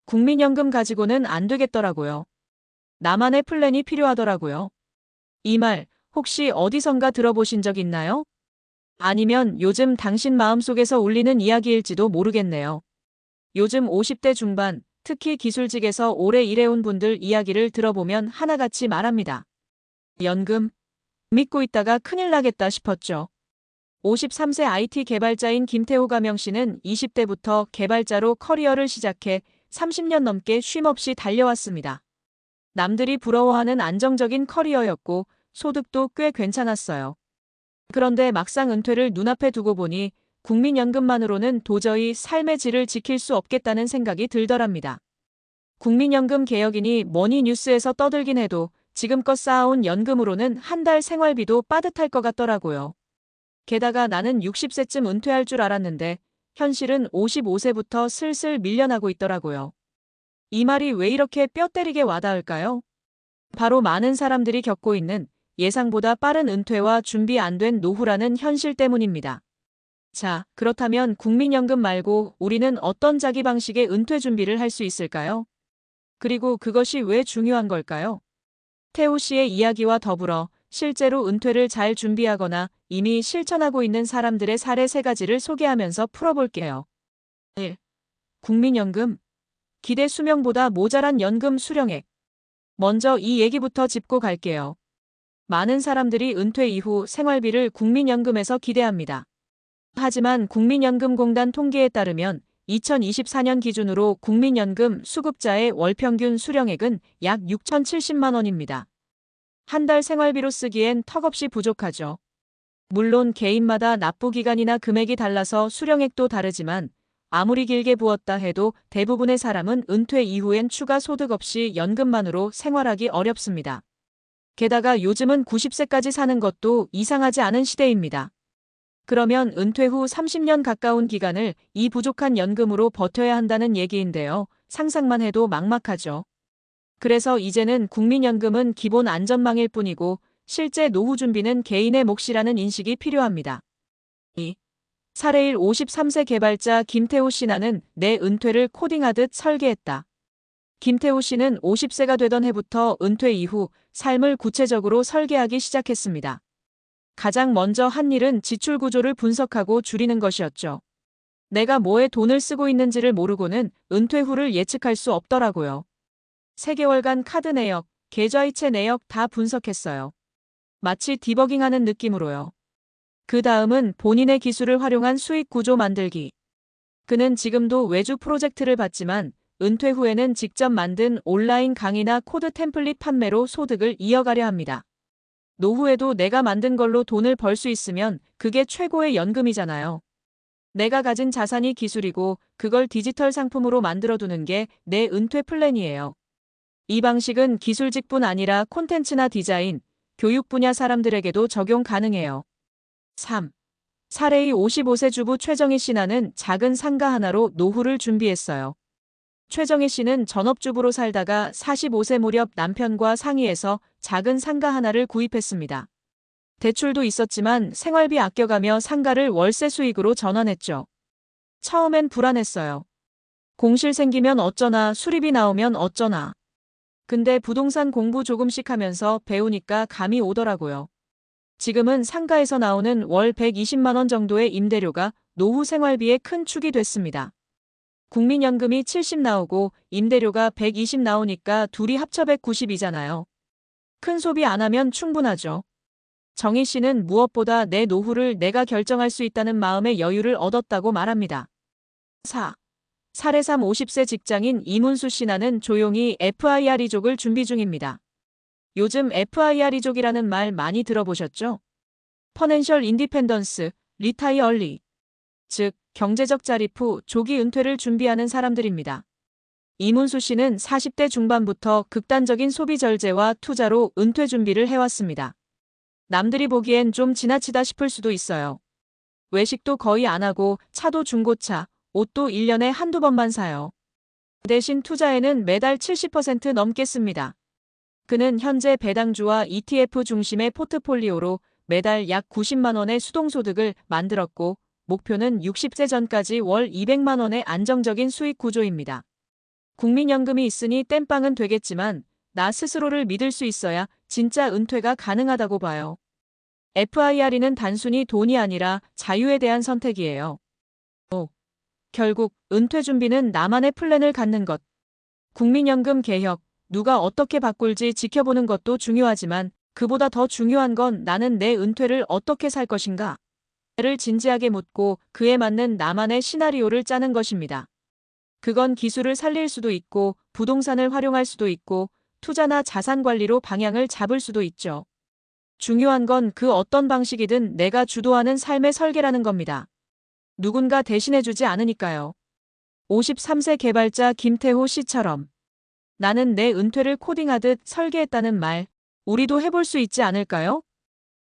국민연금 가지고는 안 되겠더라고요. 나만의 플랜이 필요하더라고요. 이 말 혹시 어디선가 들어보신 적 있나요? 아니면 요즘 당신 마음속에서 울리는 이야기일지도 모르겠네요. 요즘 50대 중반, 특히 기술직에서 오래 일해온 분들 이야기를 들어보면 하나같이 말합니다. 연금? 믿고 있다가 큰일 나겠다 싶었죠. 53세 IT 개발자인 김태호 가명 씨는 20대부터 개발자로 커리어를 시작해 30년 넘게 쉼없이 달려왔습니다. 남들이 부러워하는 안정적인 커리어였고 소득도 꽤 괜찮았어요. 그런데 막상 은퇴를 눈앞에 두고 보니 국민연금만으로는 도저히 삶의 질을 지킬 수 없겠다는 생각이 들더랍니다. 국민연금 개혁이니 뭐니 뉴스에서 떠들긴 해도 지금껏 쌓아온 연금으로는 한 달 생활비도 빠듯할 것 같더라고요. 게다가 나는 60세쯤 은퇴할 줄 알았는데 현실은 55세부터 슬슬 밀려나고 있더라고요. 이 말이 왜 이렇게 뼈 때리게 와닿을까요? 바로 많은 사람들이 겪고 있는 예상보다 빠른 은퇴와 준비 안 된 노후라는 현실 때문입니다. 자, 그렇다면 국민연금 말고 우리는 어떤 자기 방식의 은퇴 준비를 할 수 있을까요? 그리고 그것이 왜 중요한 걸까요? 태호 씨의 이야기와 더불어 실제로 은퇴를 잘 준비하거나 이미 실천하고 있는 사람들의 사례 3가지를 소개하면서 풀어볼게요. 1. 국민연금. 기대 수명보다 모자란 연금 수령액. 먼저 이 얘기부터 짚고 갈게요. 많은 사람들이 은퇴 이후 생활비를 국민연금에서 기대합니다. 하지만 국민연금공단 통계에 따르면 2024년 기준으로 국민연금 수급자의 월평균 수령액은 약 6,070만 원입니다. 한 달 생활비로 쓰기엔 턱없이 부족하죠. 물론 개인마다 납부 기간이나 금액이 달라서 수령액도 다르지만 아무리 길게 부었다 해도 대부분의 사람은 은퇴 이후엔 추가 소득 없이 연금만으로 생활하기 어렵습니다. 게다가 요즘은 90세까지 사는 것도 이상하지 않은 시대입니다. 그러면 은퇴 후 30년 가까운 기간을 이 부족한 연금으로 버텨야 한다는 얘기인데요. 상상만 해도 막막하죠. 그래서 이제는 국민연금은 기본 안전망일 뿐이고 실제 노후 준비는 개인의 몫이라는 인식이 필요합니다. 2. 사례 1 53세 개발자 김태호 씨. 나는 내 은퇴를 코딩하듯 설계했다. 김태호 씨는 50세가 되던 해부터 은퇴 이후 삶을 구체적으로 설계하기 시작했습니다. 가장 먼저 한 일은 지출 구조를 분석하고 줄이는 것이었죠. 내가 뭐에 돈을 쓰고 있는지를 모르고는 은퇴 후를 예측할 수 없더라고요. 3개월간 카드 내역, 계좌이체 내역 다 분석했어요. 마치 디버깅하는 느낌으로요. 그 다음은 본인의 기술을 활용한 수익 구조 만들기. 그는 지금도 외주 프로젝트를 받지만 은퇴 후에는 직접 만든 온라인 강의나 코드 템플릿 판매로 소득을 이어가려 합니다. 노후에도 내가 만든 걸로 돈을 벌 수 있으면 그게 최고의 연금이잖아요. 내가 가진 자산이 기술이고 그걸 디지털 상품으로 만들어두는 게 내 은퇴 플랜이에요. 이 방식은 기술직뿐 아니라 콘텐츠나 디자인, 교육 분야 사람들에게도 적용 가능해요. 3. 사례의 55세 주부 최정희 씨. 나는 작은 상가 하나로 노후를 준비했어요. 최정희 씨는 전업주부로 살다가 45세 무렵 남편과 상의해서 작은 상가 하나를 구입했습니다. 대출도 있었지만 생활비 아껴가며 상가를 월세 수익으로 전환했죠. 처음엔 불안했어요. 공실 생기면 어쩌나, 수리비 나오면 어쩌나. 근데 부동산 공부 조금씩 하면서 배우니까 감이 오더라고요. 지금은 상가에서 나오는 월 120만 원 정도의 임대료가 노후 생활비의 큰 축이 됐습니다. 국민연금이 70 나오고 임대료가 120 나오니까 둘이 합쳐 190이잖아요. 큰 소비 안 하면 충분하죠. 정희 씨는 무엇보다 내 노후를 내가 결정할 수 있다는 마음의 여유를 얻었다고 말합니다. 4. 사례 3 50세 직장인 이문수 씨. 나는 조용히 FIR이족을 준비 중입니다. 요즘 FIR이족이라는 말 많이 들어보셨죠? 퍼넨셜 인디펜던스, 리타이 얼리. 즉, 경제적 자립 후 조기 은퇴를 준비하는 사람들입니다. 이문수 씨는 40대 중반부터 극단적인 소비 절제와 투자로 은퇴 준비를 해왔습니다. 남들이 보기엔 좀 지나치다 싶을 수도 있어요. 외식도 거의 안 하고 차도 중고차, 옷도 1년에 한두 번만 사요. 대신 투자에는 매달 70% 넘게 씁니다. 그는 현재 배당주와 ETF 중심의 포트폴리오로 매달 약 90만 원의 수동소득을 만들었고 목표는 60세 전까지 월 200만 원의 안정적인 수익 구조입니다. 국민연금이 있으니 땜빵은 되겠지만 나 스스로를 믿을 수 있어야 진짜 은퇴가 가능하다고 봐요. FIRE는 단순히 돈이 아니라 자유에 대한 선택이에요. 결국 은퇴 준비는 나만의 플랜을 갖는 것. 국민연금 개혁, 누가 어떻게 바꿀지 지켜보는 것도 중요하지만 그보다 더 중요한 건 나는 내 은퇴를 어떻게 살 것인가? 를 진지하게 묻고 그에 맞는 나만의 시나리오를 짜는 것입니다. 그건 기술을 살릴 수도 있고 부동산을 활용할 수도 있고 투자나 자산 관리로 방향을 잡을 수도 있죠. 중요한 건 그 어떤 방식이든 내가 주도하는 삶의 설계라는 겁니다. 누군가 대신해주지 않으니까요. 53세 개발자 김태호 씨처럼 나는 내 은퇴를 코딩하듯 설계했다는 말, 우리도 해볼 수 있지 않을까요?